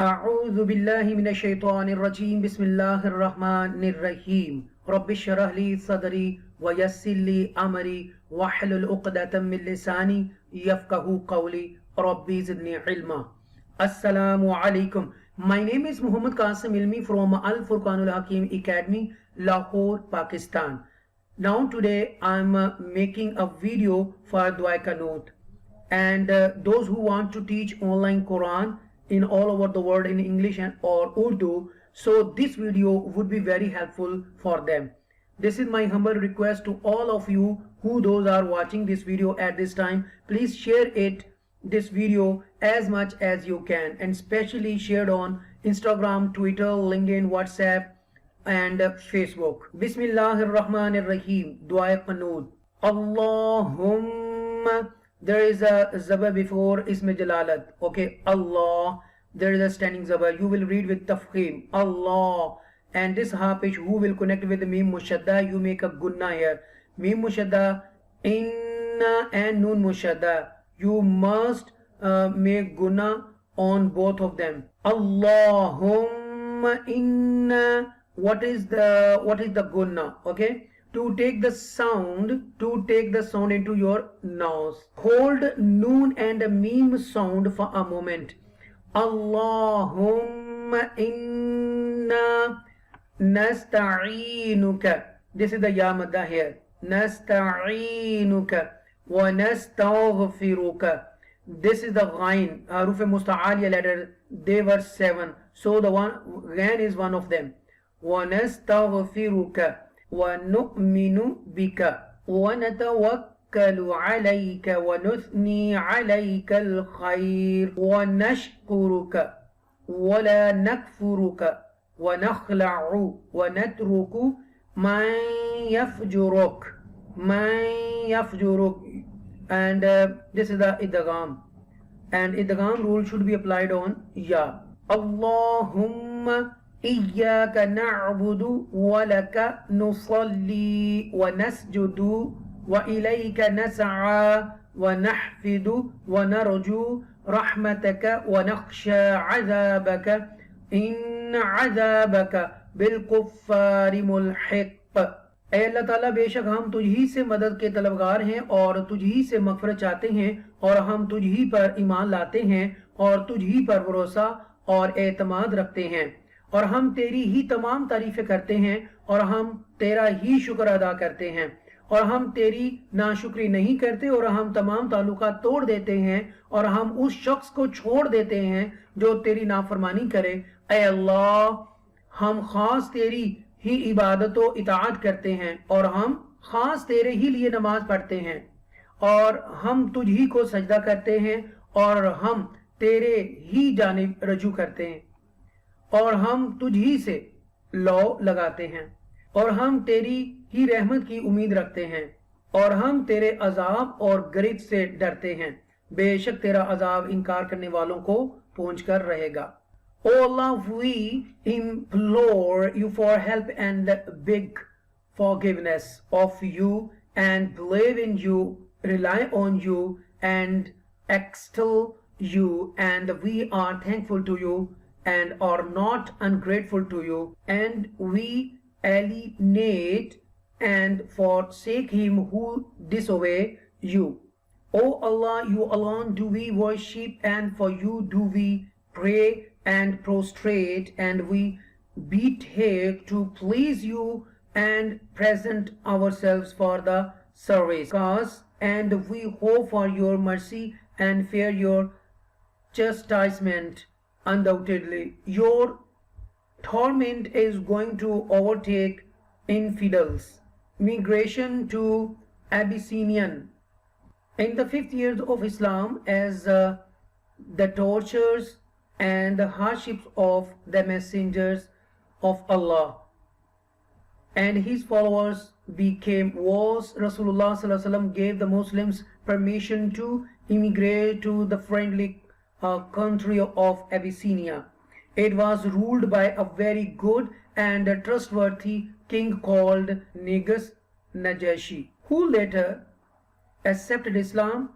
أعوذ بالله من الشيطان الرجيم بسم الله الرحمن الرحيم رب اشرح لي صدري ويسر لي أمري واحلل عقدة من لساني يفقهوا قولي ربي زدني علما. Assalamu alaikum. My name is Muhammad Qasim Ilmi from Al-Furqan Hakeem Academy, Lahore, Pakistan. Now today I'm making a video for Dua Qanoot, and those who want to teach online Quran in all over the world in English and or Urdu, so this video would be very helpful for them. This is my humble request to all of you who those are watching this video at this time. Please share this video as much as you can, and especially shared on Instagram, Twitter, LinkedIn, WhatsApp and Facebook. Bismillahir Rahmanir Rahim. Dua Qanoot. Allahumma. There is a zabar before ism jalalat. Okay, Allah. There is a standing zabar. You will read with tafkhim. Allah. And this hafish who will connect with the mim mushadda, you make a gunna here. Mim mushadda, inna and nun mushadda. You must make gunna on both of them. Allahumma inna. What is the gunna? Okay. To take the sound into your nose. Hold noon and meme sound for a moment. Allahumma inna nasta'inuka. This is the ya madda here. Nasta'inuka wa nastaghfiruka. This is the ghain. Haruf musta'aliya letter. They were 7. So the one ghain is one of them. Wa nastaghfiruka. وَنُؤْمِنُ بِكَ وَنَتَوَكَّلُ عَلَيْكَ وَنُثْنِي عَلَيْكَ الْخَيْرَ وَنَشْكُرُكَ وَلَا نَكْفُرُكَ وَنَخْلَعُ وَنَتْرُكُ مَنْ يَفْجُرُكَ. And this is the idgham, and idgham rule should be applied on ya. Allahumma إياك نعبد ولك نصلي ونسجد وإليك نسعى ونحفد ونرجو رحمتك ونخشى عذابك إن عذابك بالكفار ملحق. ऐ अल्लाह ताला, बेशक हम तुझ ही से मदद के तलबगार हैं और तुझ ही से मगफरत चाहते हैं, और हम तुझ ही पर ईमान लाते हैं और तुझ ही पर भरोसा और एतमाद रखते हैं, और हम तेरी ही तमाम तारीफें करते हैं और हम तेरा ही शुक्र अदा करते हैं, और हम तेरी नाशुक्री नहीं करते, और हम तमाम ताल्लुकात तोड़ देते हैं, और हम उस शख्स को छोड़ देते हैं जो तेरी नाफरमानी करे। ऐ अल्लाह, हम खास तेरी ही इबादत व इताअत करते हैं, और हम खास तेरे ही लिए नमाज पढ़ते हैं, और हम तुझ ही को सजदा करते हैं, और हम तेरे ही जानिब रजू करते हैं, और हम तुझ ही से लौ लगाते हैं, और हम तेरी ही रहमत की उम्मीद रखते हैं, और हम तेरे अजाब और गरिज से डरते हैं। बेशक तेरा अजाब इनकार करने वालों को पहुंच कर रहेगा। O Allah, we implore you for help and beg forgiveness of you, and believe in you, rely on you, and extol you, and we are thankful to you and are not ungrateful to you, and we alienate and forsake him who disobey you. O Allah, you alone do we worship, and for you do we pray and prostrate, and we betake to please you and present ourselves for the service, and we hope for your mercy and fear your chastisement. Undoubtedly, your torment is going to overtake infidels. Migration to Abyssinia. In the 5th year of Islam, as the tortures and the hardships of the messengers of Allah and his followers became worse, Rasulullah ﷺ gave the Muslims permission to immigrate to the friendly country of Abyssinia. It was ruled by a very good and trustworthy king called Negus Najashi, who later accepted Islam.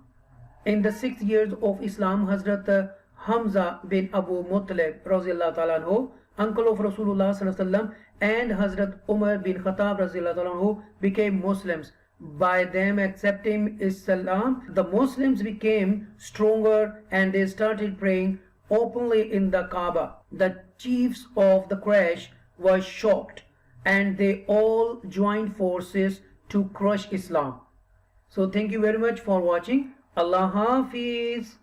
In the 6th year of Islam, Hazrat Hamza bin Abu Muttalib Razillah Ta'ala anhu, uncle of Rasulullah Sallallahu and Hazrat Umar bin Khattab Razillah Ta'ala anhu became Muslims. By them accepting Islam, the Muslims became stronger and they started praying openly in the Kaaba. The chiefs of the Quraysh were shocked and they all joined forces to crush Islam. So thank you very much for watching. Allah Hafiz.